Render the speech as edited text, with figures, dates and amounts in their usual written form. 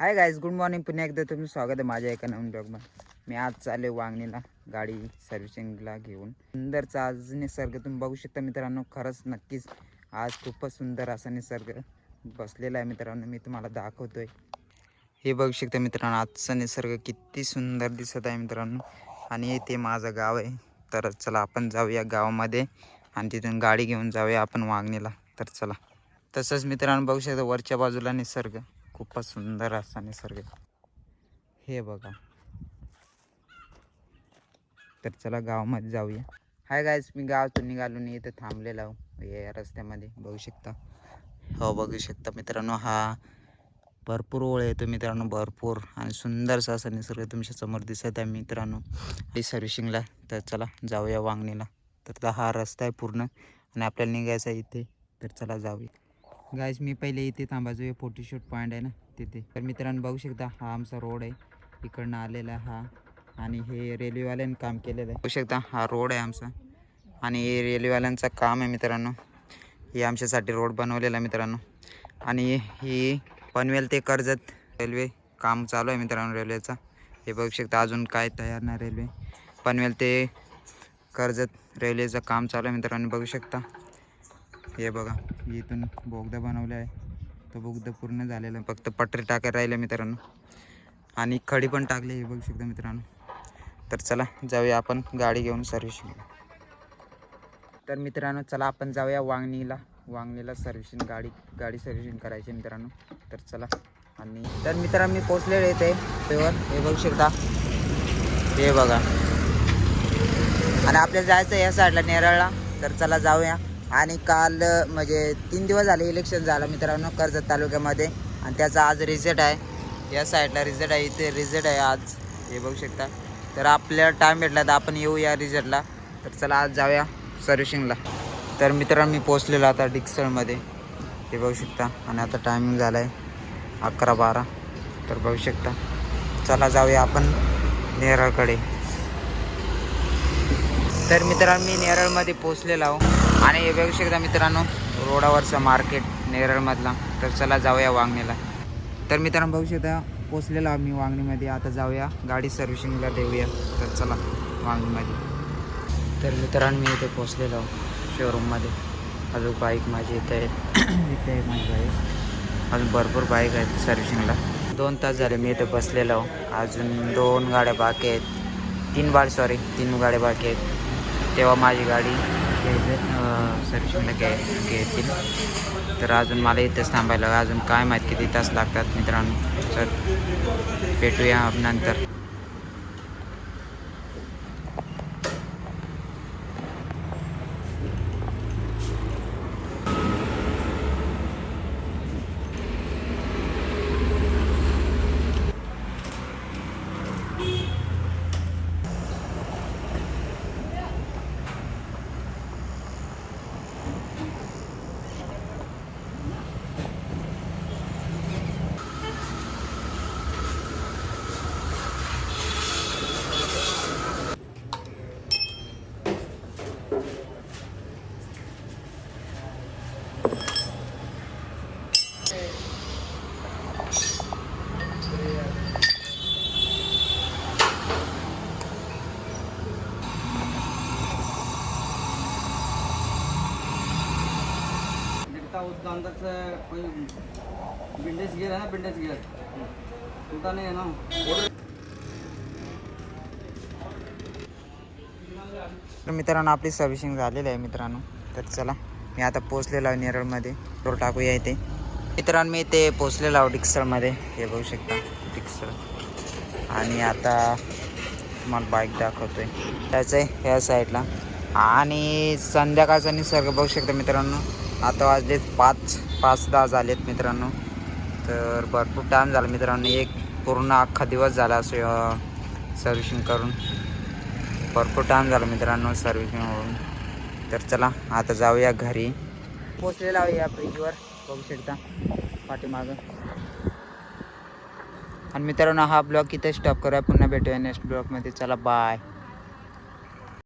Hi guys, good morning. पुन्हा एकदा तुम्ही स्वागत आहे माझ्या एका नवीन ब्लॉगमध्ये. मी आज चालले वांगणीला गाडी सर्व्हिसिंगला घेऊन. सुंदरचा आज निसर्ग तुम्ही बघू शकता मित्रांनो. खरंच नक्कीच आज खूपच सुंदर असा निसर्ग बसलेला आहे मित्रांनो. मी तुम्हाला दाखवतोय. हे बघू शकता मित्रांनो, आजचा निसर्ग किती सुंदर दिसत आहे मित्रांनो. आणि ते माझं गाव आहे. तर चला आपण जाऊया गावामध्ये आणि तिथून गाडी घेऊन जाऊया आपण वांगणीला. तर चला. तसंच मित्रांनो बघू शकता वरच्या बाजूला निसर्ग खूपच सुंदर असा निसर्ग हे बघा. तर चला गावामध्ये जाऊया. हाय गाईज, मी गावातून निघालो नाही इथं थांबलेला आहो या रस्त्यामध्ये बघू शकता. हो बघू शकता मित्रांनो, हा भरपूर ओळ येतो मित्रांनो, भरपूर आणि सुंदरसा असा निसर्ग तुमच्या समोर दिसत आहे मित्रांनो. ही सर्व्हिसिंगला. तर चला जाऊया वांगणीला. तर हा रस्ता आहे पूर्ण आणि आपल्याला निघायचं आहे इथे. तर चला जाऊया. गाईज मी पहिले इथे थांबायचो, हे फोटोशूट पॉईंट आहे ना तिथे. तर मित्रांनो बघू शकता हा आमचा रोड आहे, इकडनं आलेला हा. आणि हे रेल्वेवाल्यांनी काम केलेलं आहे. बघू शकता हा रोड आहे आमचा आणि हे रेल्वेवाल्यांचं काम आहे मित्रांनो. हे आमच्यासाठी रोड बनवलेला आहे मित्रांनो. आणि ही पनवेल ते कर्जत रेल्वे काम चालू आहे मित्रांनो रेल्वेचा. हे बघू शकता अजून काय तयार नाही रेल्वे. पनवेल ते कर्जत रेल्वेचं काम चालू आहे मित्रांनो बघू शकता. हे बघा इथून बोगदा बनवला आहे, तो बोगदा पूर्ण झालेला, फक्त पटरी टाकायला राहिलं मित्रांनो. आणि खडी पण टाकली हे बघू शकता मित्रांनो. तर चला जाऊया आपण गाडी घेऊन सर्व्हिसिंग. तर मित्रांनो चला आपण जाऊया वांगणीला सर्व्हिसिंग गाडी सर्व्हिसिंग करायची मित्रांनो. तर चला. आणि तर मित्रांनो मी पोचलेले इथे हे बघू शकता. हे बघा आणि आपल्याला जायचं या साईडला नेरळला. तर चला जाऊया. आणि काल म्हणजे 3 दिवस झाले इलेक्शन झालं मित्रांनो कर्जत तालुक्यामध्ये आणि त्याचा आज रिझल्ट आहे. या साईडला रिझल्ट आहे, इथे रिझल्ट आहे आज हे बघू शकता. तर आपल्याला टाईम भेटला तर आपण येऊ या रिझल्टला. तर चला आज जाऊया सर्व्हिसिंगला. तर मित्रांनो मी पोचलेलो आता डिक्सळमध्ये हे बघू शकता. आणि आता टायमिंग झाला आहे 11:12. तर बघू शकता. चला जाऊया आपण नेरळकडे. तर मित्रांनो मी नेरळमध्ये पोचलेलो आहो आणि हे बघू शकता मित्रांनो रोडावरचा मार्केट नेरळमधला. तर चला जाऊया वांगणीला. तर मित्रांनो बघू शकता पोचलेलो आहो मी वांगणीमध्ये. आता जाऊया गाडी सर्व्हिसिंगला देऊया. तर चला वांगणीमध्ये. तर मित्रांनो मी इथे पोचलेलो आहो शोरूममध्ये. अजून बाईक माझी इथे आहे इथे आहे माझी बाईक. अजून भरपूर बाईक आहेत सर्व्हिसिंगला. 2 तास झाले मी इथे बसलेलो आहो. अजून 2 गाड्या बाकी आहेत. 3 गाड्या बाकी आहेत. तेव्हा माझी गाडी सर्व्हिसिंगला घेतील. तर अजून मला इथेच थांबायला अजून काय माहीत किती तास लागतात मित्रांनो. तर भेटूया नंतर. उसका अंदर से कोई विंडेज गियर है ना, विंडेज गियर टूटा नहीं है ना। तर मित्रांनो आपली सर्व्हिसिंग झालेली आहे मित्रांनो. तर चला मी आता पोचलेलो आहे नेरळमध्ये. तो टाकूया इथे. मित्रांनो मी इथे पोचलेलो आहो डिक्सळमध्ये हे बघू शकता डिक्सळ. आणि आता तुम्हाला बाईक दाखवतोय त्याचं आहे ह्या साईडला. आणि संध्याकाळचा निसर्ग बघू शकता मित्रांनो. आता वाजलेत 5:10 झालेत मित्रांनो. तर भरपूर टाईम झाला मित्रांनो. एक पूर्ण अख्खा दिवस झाला असं सर्व्हिसिंग करून. भरपूर टाईम झाला मित्रांनो सर्व्हिसिंग होऊन. तर चला आता जाऊया घरी. पोचलेला आहे या ब्रिजवर बघू शकता पाठीमागं. आणि मित्रांनो हा ब्लॉग इथे स्टॉप करूया. पुन्हा भेटूया नेक्स्ट ब्लॉगमध्ये. चला बाय.